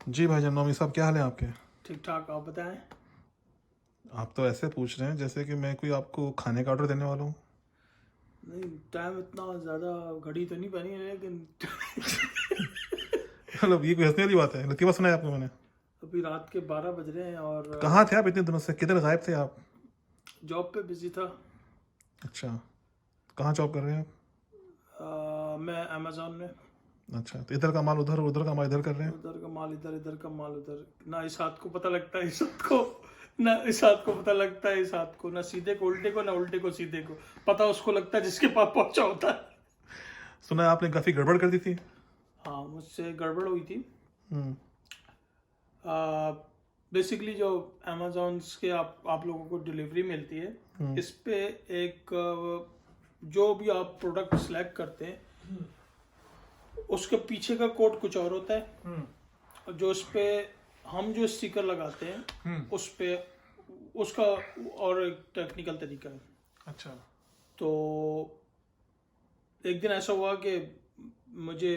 जी भाईजान, नौमी साहब क्या हाल है आपके? ठीक ठाक, आप बताएं। आप तो ऐसे पूछ रहे हैं जैसे कि मैं कोई आपको खाने का ऑर्डर देने वाला हूँ। नहीं, टाइम इतना ज़्यादा घड़ी तो नहीं पहनी है, लेकिन मतलब ये कोई हंसने वाली बात है? लतीफ़ा सुना है आपको मैंने? अभी रात के 12 बज रहे हैं कहाँ और थे आप इतने दिनों से? किधर गायब थे आप? जॉब पे बिजी था। अच्छा, कहाँ जॉब कर रहे हैं आप? मैं अमेजोन में। अच्छा, तो इधर का माल उधर, उधर का माल इधर कर रहे हैं। उधर का माल इधर, इधर का माल उधर। ना इस हाथ को पता लगता है इस हाथ को, ना इस हाथ को पता लगता है इस हाथ को, ना सीधे को उल्टे को, ना उल्टे को सीधे को। पता उसको लगता है जिसके पास पहुंचा होता है। सुना है आपने काफ़ी गड़बड़ कर दी थी। हाँ, मुझसे गड़बड़ हुई थी। हम्म। बेसिकली जो अमेजोन के आप लोगों को डिलीवरी मिलती है, इस पे एक जो भी आप प्रोडक्ट सिलेक्ट करते हैं उसके पीछे का कोड कुछ और होता है, और जो उस पे हम जो स्टिकर लगाते हैं उस पे उसका और एक टेक्निकल तरीका है। अच्छा। तो एक दिन ऐसा हुआ कि मुझे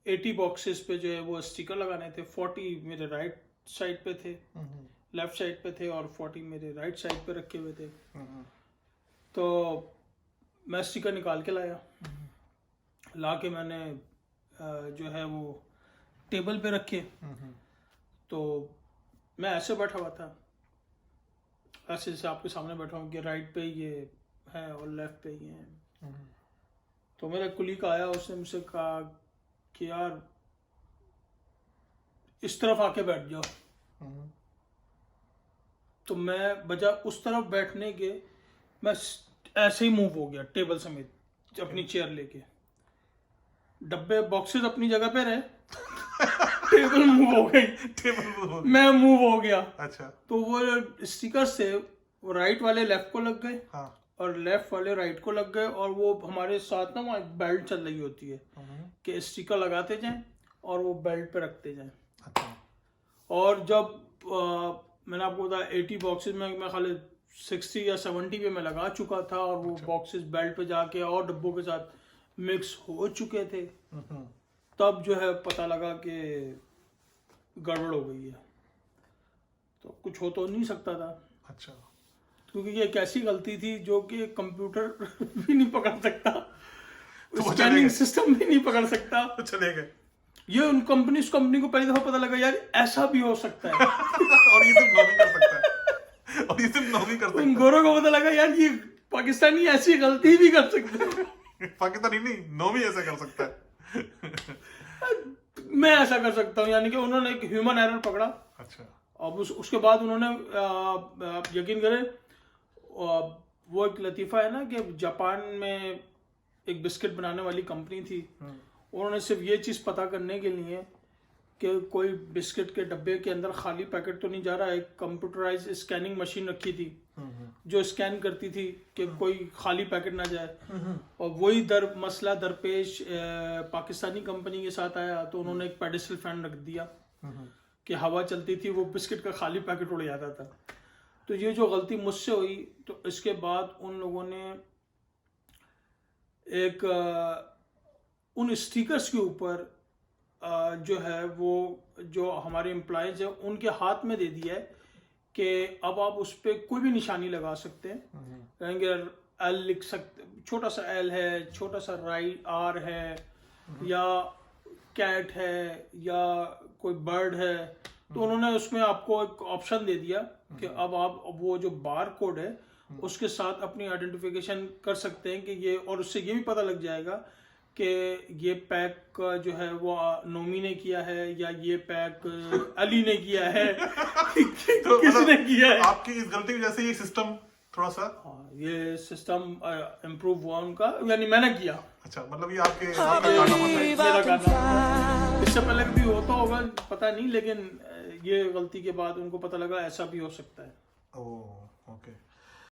80 बॉक्सेस पे जो है वो स्टिकर लगाने थे। 40 मेरे राइट साइड पे थे, लेफ्ट साइड पे थे, और 40 मेरे राइट साइड पे रखे हुए थे। तो मैं स्टिकर निकाल के लाया, ला के मैंने जो है वो टेबल पे रखे। तो मैं ऐसे बैठा हुआ था, ऐसे जैसे आपके सामने बैठा हूँ कि राइट पे ये है और लेफ्ट पे ये है। तो मेरा कुलीग आया, उसने मुझसे कहा कि यार इस तरफ आके बैठ जाओ। तो मैं बजा उस तरफ बैठने के, मैं ऐसे ही मूव हो गया टेबल समेत अपनी चेयर लेके। डब्बे बॉक्सेस अपनी जगह पे रहे, टेबल मूव हो गई, टेबल मैं मूव हो गया। अच्छा। तो वो स्टिकर से वो राइट वाले लेफ्ट को लग गए, हाँ। और लेफ्ट वाले राइट को लग गए। और वो हमारे साथ ना वहाँ बेल्ट चल रही होती है कि स्टिकर लगाते जाएं और वो बेल्ट पे रखते जाएं। अच्छा। और जब मैंने आपको बताया 80 बॉक्सेस में मैं खाली 60 या 70 पे मैं लगा चुका था, और वो बॉक्सेस बेल्ट पे जाके और डब्बों के साथ मिक्स हो चुके थे, तब जो है पता लगा कि गड़बड़ हो गई है। तो कुछ हो तो नहीं सकता था। अच्छा। क्योंकि ये एक ऐसी गलती थी जो कि कंप्यूटर भी नहीं पकड़ सकता, तो वो चले स्कैनिंग गए। सिस्टम भी नहीं पकड़ सकता। तो चले गए। ये उन कंपनी को पहली दफा पता लगा यार ऐसा भी हो सकता है। और ये सिर्फ नौमी कर सकता है। और ये सिर्फ नौमी कर सकता उन है। गोरों को पता लगा यार ये पाकिस्तानी ऐसी गलती भी कर सकते हैं। पाकिस्तानी नहीं, नौमी ऐसा कर सकता है। मैं ऐसा कर सकता हूँ, यानी कि उन्होंने एक ह्यूमन एरर पकड़ा। अच्छा। अब उसके बाद उन्होंने आप यकीन करें, वो एक लतीफ़ा है ना कि जापान में एक बिस्किट बनाने वाली कंपनी थी, उन्होंने सिर्फ ये चीज़ पता करने के लिए कि कोई बिस्किट के डब्बे के अंदर खाली पैकेट तो नहीं जा रहा, एक कंप्यूटराइज स्कैनिंग मशीन रखी थी जो स्कैन करती थी कि कोई खाली पैकेट ना जाए। और वही मसला दरपेश पाकिस्तानी कंपनी के साथ आया, तो उन्होंने एक पेडिस्टल फैन रख दिया कि हवा चलती थी, वो बिस्किट का खाली पैकेट उड़ जाता था। तो ये जो गलती मुझसे हुई, तो इसके बाद उन लोगों ने एक उन स्टिकर्स के ऊपर जो है वो जो हमारे एम्प्लॉयज है उनके हाथ में दे दिया है कि अब आप उस पर कोई भी निशानी लगा सकते हैं। कहेंगे एल लिख सकते, छोटा सा एल है, छोटा सा आर है, या कैट है, या कोई बर्ड है। तो उन्होंने उसमें आपको एक ऑप्शन दे दिया कि अब आप वो जो बार कोड है उसके साथ अपनी आइडेंटिफिकेशन कर सकते हैं कि ये, और उससे ये भी पता लग जाएगा कि ये पैक जो है वो नोमी ने किया है या ये पैक अली ने किया है। तो किसने किया है। आपकी इस गलती की वजह से ये सिस्टम थोड़ा सा, हाँ, ये सिस्टम इम्प्रूव हुआ उनका, यानी मैंने किया। अच्छा, मतलब ये आपके कारनामा था। मेरा कारनामा। इससे पहले भी होता होगा पता नहीं, लेकिन ये गलती के बाद उनको पता लगा ऐसा भी हो सकता है। ओह, ओके।